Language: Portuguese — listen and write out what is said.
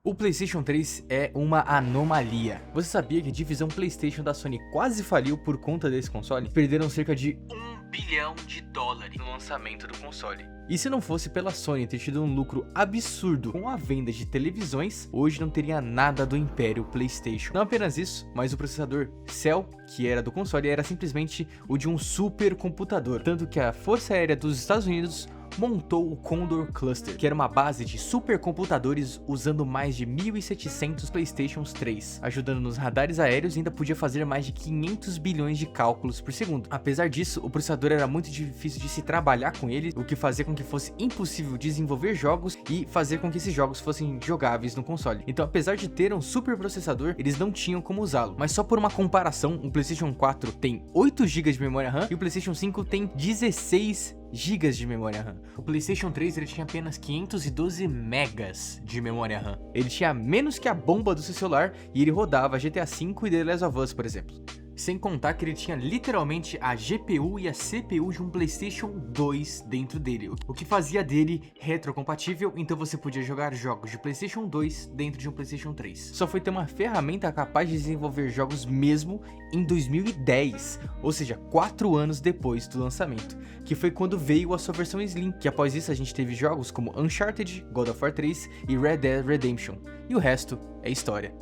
O PlayStation 3 é uma anomalia. Você sabia que a divisão PlayStation da Sony quase faliu por conta desse console? Perderam cerca de US$ 1 bilhão no lançamento do console. E se não fosse pela Sony ter tido um lucro absurdo com a venda de televisões, hoje não teria nada do império PlayStation. Não apenas isso, mas o processador Cell, que era do console, era simplesmente o de um supercomputador. Tanto que a Força Aérea dos Estados Unidos montou o Condor Cluster, que era uma base de supercomputadores usando mais de 1.700 PlayStations 3, ajudando nos radares aéreos e ainda podia fazer mais de 500 bilhões de cálculos por segundo. Apesar disso, o processador era muito difícil de se trabalhar com ele, o que fazia com que fosse impossível desenvolver jogos e fazer com que esses jogos fossem jogáveis no console. Então, apesar de ter um super processador, eles não tinham como usá-lo. Mas só por uma comparação, o PlayStation 4 tem 8 GB de memória RAM e o PlayStation 5 tem 16 GB de memória RAM. O PlayStation 3 ele tinha apenas 512 megas de memória RAM. Ele tinha menos que a bomba do seu celular e ele rodava GTA V e The Last of Us, por exemplo. Sem contar que ele tinha literalmente a GPU e a CPU de um PlayStation 2 dentro dele, o que fazia dele retrocompatível, então você podia jogar jogos de PlayStation 2 dentro de um PlayStation 3. Só foi ter uma ferramenta capaz de desenvolver jogos mesmo em 2010, ou seja, 4 anos depois do lançamento, que foi quando veio a sua versão Slim, que após isso a gente teve jogos como Uncharted, God of War 3 e Red Dead Redemption, e o resto é história.